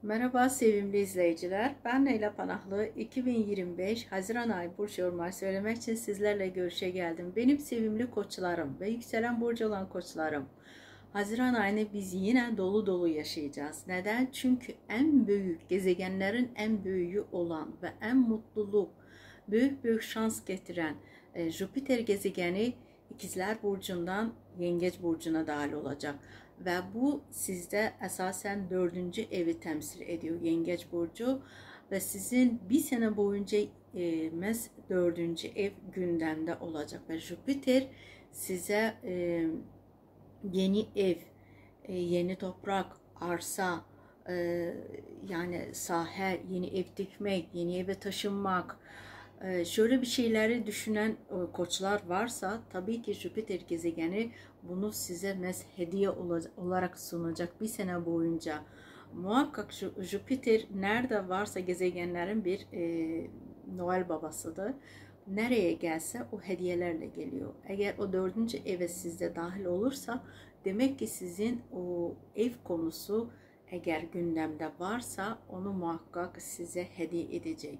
Merhaba sevimli izleyiciler. Ben Leyla Panahlı. 2025 Haziran ayı burç yorumları söylemek için sizlerle görüşe geldim. Benim sevimli koçlarım ve yükselen burcu olan koçlarım. Haziran ayını biz yine dolu dolu yaşayacağız. Neden? Çünkü en büyük, gezegenlerin en büyüğü olan ve en mutluluk, büyük şans getiren Jüpiter gezegeni İkizler Burcu'ndan Yengeç Burcu'na dahil olacak. Ve bu sizde esasen 4. evi temsil ediyor, Yengeç Burcu. Ve sizin bir sene boyunca 4. ev gündemde olacak. Ve Jüpiter size yeni ev, yeni toprak, arsa, yani saha, yeni ev dikmek, yeni eve taşınmak, şöyle bir şeyleri düşünen koçlar varsa tabii ki Jüpiter gezegeni bunu size hediye olarak sunacak bir sene boyunca. Muhakkak Jüpiter nerede varsa gezegenlerin bir Noel babasıdır. Nereye gelse o hediyelerle geliyor. Eğer o 4. eve sizde dahil olursa demek ki sizin o ev konusu eğer gündemde varsa onu muhakkak size hediye edecek.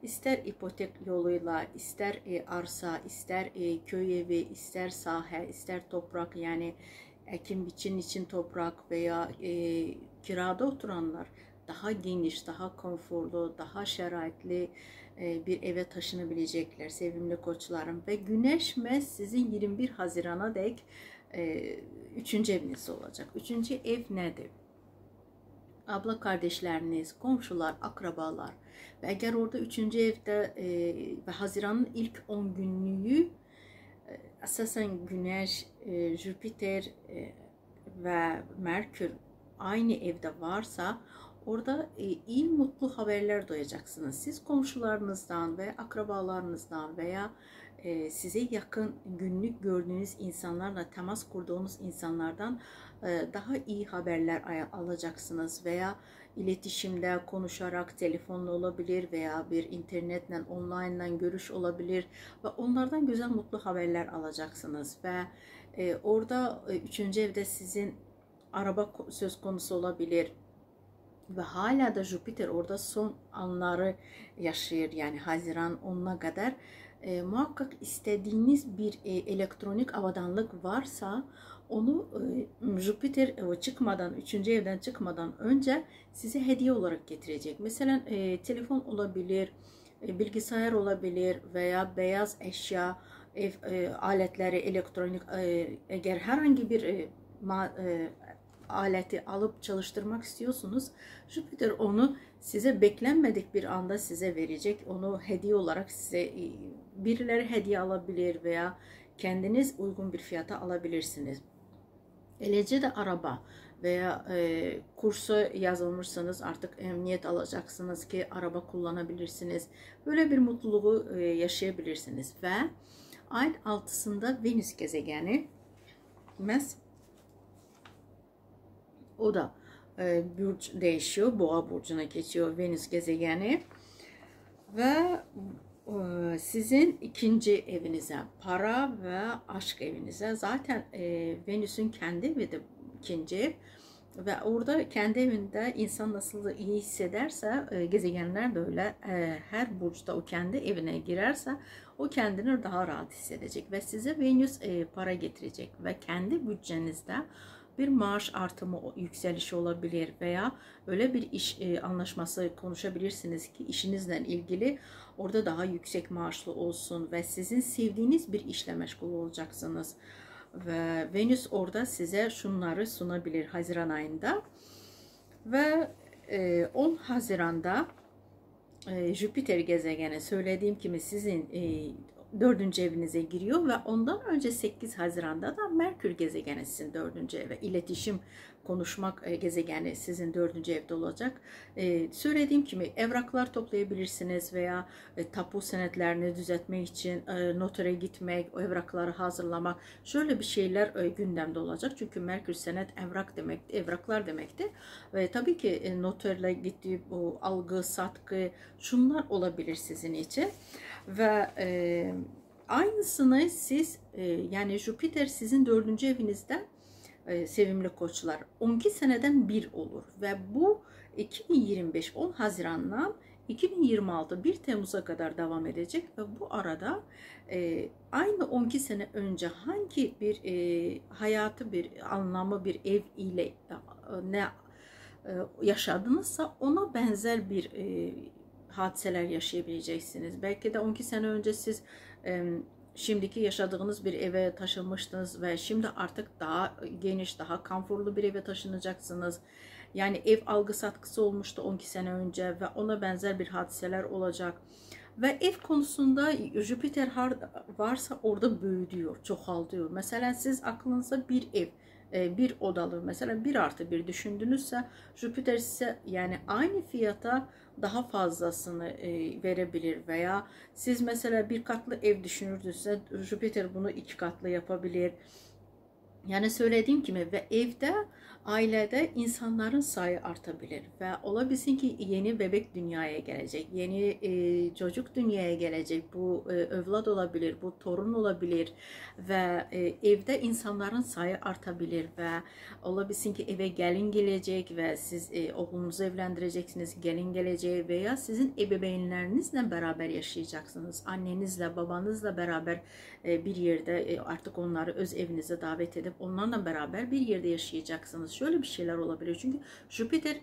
İster ipotek yoluyla, ister arsa, ister köy evi, ister saha, ister toprak, yani ekim biçim için toprak veya kirada oturanlar daha geniş, daha konforlu, daha şeraitli bir eve taşınabilecekler sevimli koçlarım. Ve Güneş sizin 21 Haziran'a dek 3. evinizde olacak. 3. ev nedir? Abla kardeşleriniz, komşular, akrabalar ve eğer orada 3. evde ve Haziran'ın ilk 10 günlüğü esasen Güneş, Jüpiter ve Merkür aynı evde varsa orada iyi mutlu haberler duyacaksınız. Siz komşularınızdan ve akrabalarınızdan veya size yakın günlük gördüğünüz insanlarla temas kurduğunuz insanlardan daha iyi haberler alacaksınız veya iletişimde konuşarak, telefonla olabilir veya bir internetle, online'dan görüş olabilir ve onlardan güzel mutlu haberler alacaksınız ve orada 3. evde sizin araba söz konusu olabilir ve hala da Jüpiter orada son anları yaşıyor, yani Haziran 10'una kadar. Muhakkak istediğiniz bir elektronik avadanlık varsa onu Jüpiter çıkmadan, 3. evden çıkmadan önce size hediye olarak getirecek. Mesela telefon olabilir, bilgisayar olabilir veya beyaz eşya, ev aletleri, elektronik, eğer herhangi bir aleti alıp çalıştırmak istiyorsunuz, Jüpiter onu size beklenmedik bir anda size verecek. Onu hediye olarak size birileri hediye alabilir veya kendiniz uygun bir fiyata alabilirsiniz. Elece de araba veya kursa yazılmışsanız artık emniyet alacaksınız ki araba kullanabilirsiniz. Böyle bir mutluluğu yaşayabilirsiniz. Ve ayın 6'sında Venüs gezegeni o da burç değişiyor. Boğa burcuna geçiyor Venüs gezegeni. Ve sizin 2. evinize, para ve aşk evinize, zaten Venüs'ün kendi evi de 2. ev. Ve orada kendi evinde insan nasıl iyi hissederse gezegenler de öyle. Her burçta o kendi evine girerse o kendini daha rahat hissedecek. Ve size Venüs para getirecek. Ve kendi bütçenizde bir maaş artımı, yükselişi olabilir veya öyle bir iş anlaşması konuşabilirsiniz ki işinizle ilgili orada daha yüksek maaşlı olsun ve sizin sevdiğiniz bir işle meşgul olacaksınız. Ve Venüs orada size şunları sunabilir Haziran ayında. Ve 10 Haziran'da Jüpiter gezegeni söylediğim gibi sizin 4. evinize giriyor ve ondan önce 8 Haziran'da da Merkür gezegeni sizin 4. eve, iletişim, konuşmak gezegeni sizin 4. evde olacak. Söylediğim gibi evraklar toplayabilirsiniz veya tapu senetlerini düzeltmek için notere gitmek, o evrakları hazırlamak, şöyle bir şeyler gündemde olacak. Çünkü Merkür senet evrak demek, evraklar demekti. Ve tabii ki noterle gittiği bu algı, satkı, şunlar olabilir sizin için. Ve aynısını siz yani Jüpiter sizin 4. evinizde sevimli koçlar 12 seneden bir olur ve bu 2025 10 Haziran'dan 2026 1 Temmuz'a kadar devam edecek ve bu arada aynı 12 sene önce hangi bir hayatı, bir anlamı, bir ev ile ne yaşadınızsa ona benzer bir hadiseler yaşayabileceksiniz. Belki de 12 sene önce siz şimdiki yaşadığınız bir eve taşınmıştınız ve şimdi artık daha geniş, daha konforlu bir eve taşınacaksınız. Yani ev algı satkısı olmuştu 12 sene önce ve ona benzer bir hadiseler olacak. Ve ev konusunda Jüpiter varsa orada büyüyor, çoğalıyor. Mesela siz aklınıza bir ev, bir odalı, mesela 1+1 düşündünüzse Jüpiter size yani aynı fiyata daha fazlasını verebilir veya siz mesela bir katlı ev düşünürdünüzse Jüpiter bunu 2 katlı yapabilir. Yani söylediğim gibi ve evde, ailede insanların sayı artabilir ve olabilsin ki yeni bebek dünyaya gelecek, yeni çocuk dünyaya gelecek. Bu evlat olabilir, bu torun olabilir ve evde insanların sayı artabilir ve olabilsin ki eve gelin gelecek ve siz oğlunuzu evlendireceksiniz, gelin geleceği veya sizin ebeveynlerinizle beraber yaşayacaksınız. Annenizle, babanızla beraber bir yerde artık onları öz evinize davet edip onlarla beraber bir yerde yaşayacaksınız. Şöyle bir şeyler olabilir. Çünkü Jüpiter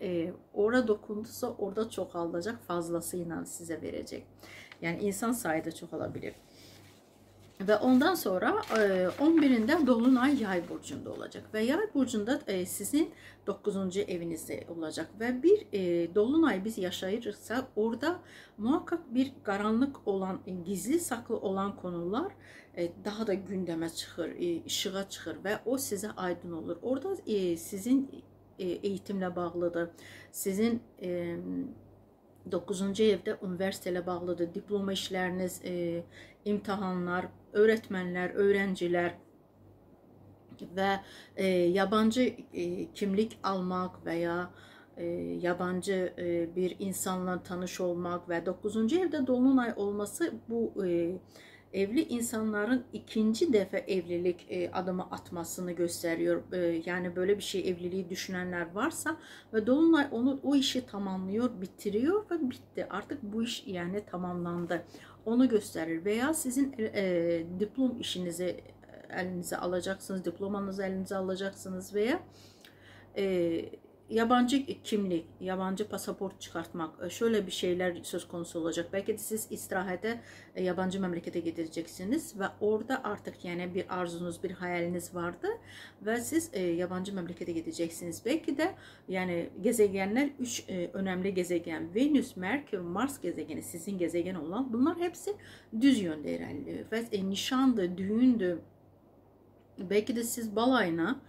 orada dokunduysa orada çoğalacak, fazlasıyla size verecek. Yani insan sayıda çoğalabilir. Ve ondan sonra 11'inde Dolunay Yay burcunda olacak. Ve Yay burcunda sizin 9. evinizde olacak. Ve bir Dolunay biz yaşayırsa orada muhakkak bir karanlık olan, gizli saklı olan konular daha da gündeme çıxır, ışığa çıxır ve o size aydın olur. Orada sizin eğitimle bağlıdır. Sizin 9. evdə üniversite ilə bağlıdır. Diploma işləriniz, imtahanlar, öğretmenler, öğrenciler ve yabancı kimlik almak veya yabancı bir insanla tanış olmak ve 9. evde dolunay olması bu evli insanların ikinci defa evlilik adımı atmasını gösteriyor. Yani böyle bir şey, evliliği düşünenler varsa ve dolunay o işi tamamlıyor, bitiriyor ve bitti. Artık bu iş yani tamamlandı. Onu gösterir veya sizin diplom işinizi elinize alacaksınız, diplomanızı elinize alacaksınız veya yabancı kimlik, yabancı pasaport çıkartmak, şöyle bir şeyler söz konusu olacak. Belki de siz istirahate yabancı memlekete gideceksiniz ve orada artık yani bir arzunuz, bir hayaliniz vardı ve siz yabancı memlekete gideceksiniz. Belki de yani gezegenler 3 önemli gezegen, Venüs, Merkür, Mars gezegeni, sizin gezegen olan, bunlar hepsi düz yönde ilerliyor ve nişandı, düğündü. Belki de siz balayına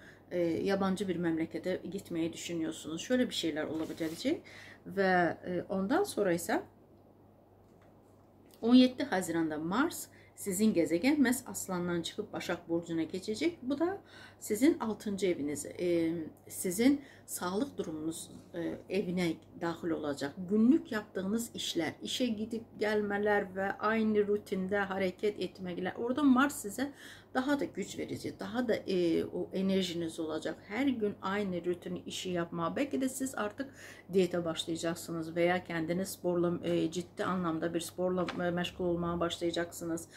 yabancı bir memlekete gitmeyi düşünüyorsunuz. Şöyle bir şeyler olabilecek ve ondan sonra ise 17 Haziran'da Mars sizin gezegen Mes Aslan'dan çıkıp Başak Burcu'na geçecek. Bu da sizin 6. eviniz. Sizin sağlık durumunuz evine dahil olacak. Günlük yaptığınız işler, işe gidip gelmeler ve aynı rutinde hareket etmekler. Orada Mars size daha da güç verici, daha da o enerjiniz olacak. Her gün aynı rutin işi yapma. Belki de siz artık diyete başlayacaksınız veya kendiniz sporla ciddi anlamda bir sporla meşgul olmaya başlayacaksınız.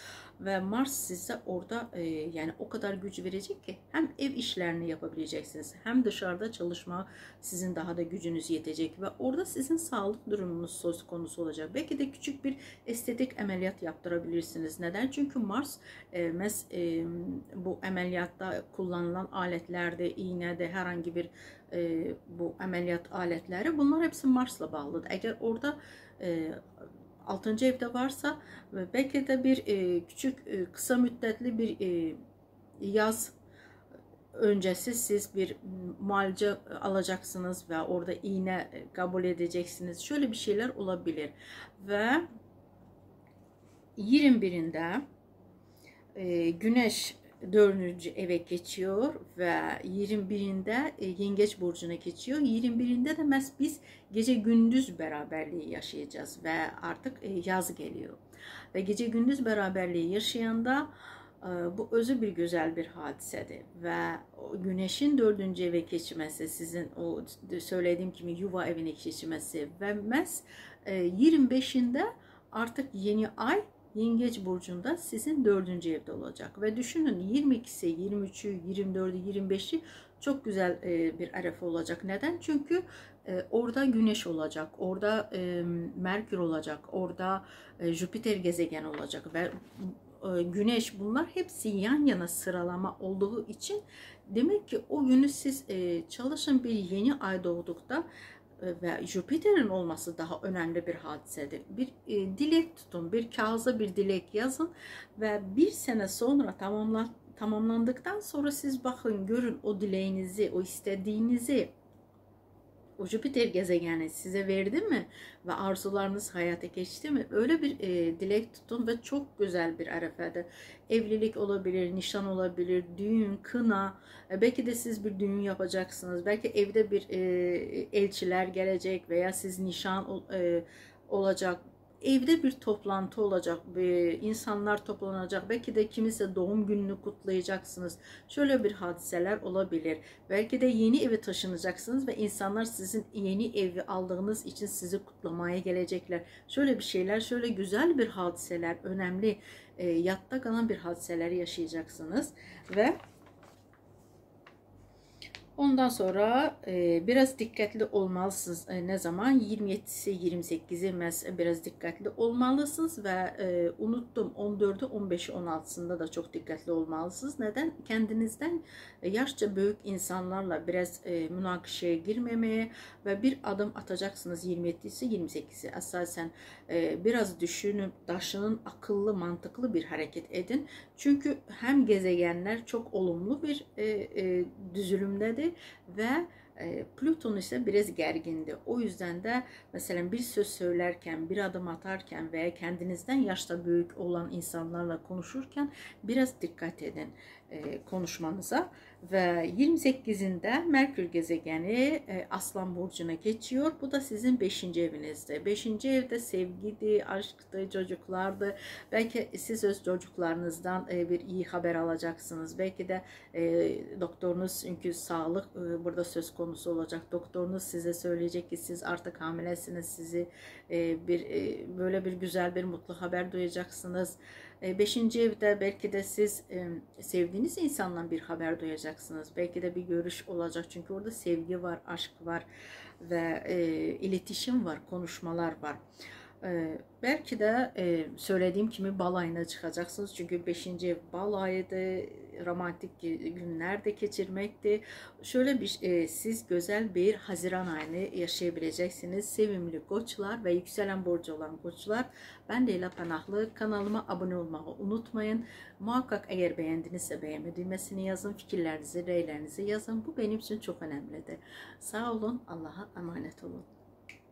Ve Mars size orada yani o kadar güç verecek ki hem ev işlerini yapabileceksiniz hem dışarıda çalışma sizin daha da gücünüz yetecek ve orada sizin sağlık durumunuz söz konusu olacak. Belki de küçük bir estetik ameliyat yaptırabilirsiniz. Neden? Çünkü Mars bu ameliyatta kullanılan aletlerde, iğnede herhangi bir bu ameliyat aletleri, bunlar hepsi Mars'la bağlıdır. Eğer orada 6. evde varsa belki de bir küçük kısa müddetli bir yaz öncesi siz bir muayene alacaksınız ve orada iğne kabul edeceksiniz. Şöyle bir şeyler olabilir ve 21'inde Güneş 4. eve geçiyor ve 21'inde Yengeç burcuna geçiyor. 21'inde de biz gece gündüz beraberliği yaşayacağız ve artık yaz geliyor. Ve gece gündüz beraberliği yaşayanda Bu özü bir güzel bir hadisədir və Günəşin 4-cü evə keçməsi, sizin o söylədiyim kimi yuva evinə keçməsi və məhz 25'inde artık yeni ay Yengeç burcunda sizin 4. evde olacak ve düşünün 22'si, 23'ü, 24'ü, 25'i çok güzel bir arefe olacak. Neden? Çünkü orada Güneş olacak, orada Merkür olacak, orada Jüpiter gezegen olacak ve Güneş, bunlar hepsi yan yana sıralama olduğu için demek ki o günü siz çalışın, bir yeni ay doğdukta ve Jüpiter'in olması daha önemli bir hadisedir. Bir dilek tutun, bir kağıza bir dilek yazın ve bir sene sonra tamamlandıktan sonra siz bakın, görün o dileğinizi, o istediğinizi o Jüpiter gezegeni size verdi mi ve arzularınız hayata geçti mi? Öyle bir dilek tutun ve çok güzel bir arefede. Evlilik olabilir, nişan olabilir, düğün, kına. Belki de siz bir düğün yapacaksınız. Belki evde bir elçiler gelecek veya siz nişan olacak. Evde bir toplantı olacak, insanlar toplanacak, belki de kimse doğum gününü kutlayacaksınız. Şöyle bir hadiseler olabilir. Belki de yeni eve taşınacaksınız ve insanlar sizin yeni evi aldığınız için sizi kutlamaya gelecekler. Şöyle bir şeyler, şöyle güzel bir hadiseler, önemli, yatta kalan bir hadiseler yaşayacaksınız ve ondan sonra biraz dikkatli olmalısınız. Ne zaman? 27'si 28'i biraz dikkatli olmalısınız ve unuttum, 14'ü 15'i 16'sında da çok dikkatli olmalısınız. Neden? Kendinizden yaşça büyük insanlarla biraz münakaşaya girmemeye ve bir adım atacaksınız 27'si 28'i. Esasen biraz düşünün, taşının akıllı, mantıklı bir hareket edin. Çünkü hem gezegenler çok olumlu bir düzülümdedir ve Plüton ise biraz gergindi. O yüzden de mesela bir söz söylerken, bir adım atarken veya kendinizden yaşta büyük olan insanlarla konuşurken biraz dikkat edin konuşmanıza. Ve 28'inde Merkür gezegeni Aslan burcuna geçiyor. Bu da sizin 5. evinizde. 5. evde sevgiydi, aşktı, çocuklardı. Belki siz öz çocuklarınızdan bir iyi haber alacaksınız. Belki de doktorunuz, çünkü sağlık burada söz konusu olacak. Doktorunuz size söyleyecek ki siz artık hamilesiniz. Sizi böyle bir güzel bir mutlu haber duyacaksınız. 5. evde belki de siz sevdiğiniz insandan bir haber duyacaksınız. Belki de bir görüş olacak. Çünkü orada sevgi var, aşk var ve iletişim var, konuşmalar var. Belki de söylediğim gibi balayına çıkacaksınız. Çünkü 5. ev balayıydı, romantik günler de geçirmekti. Şöyle bir siz güzel bir Haziran ayını yaşayabileceksiniz. Sevimli koçlar ve yükselen burcu olan koçlar. Ben Leyla Panahlı. Kanalıma abone olmayı unutmayın. Muhakkak eğer beğendinizse beğenme düğmesini yazın. Fikirlerinizi, reylerinizi yazın. Bu benim için çok önemlidir. Sağ olun. Allah'a emanet olun.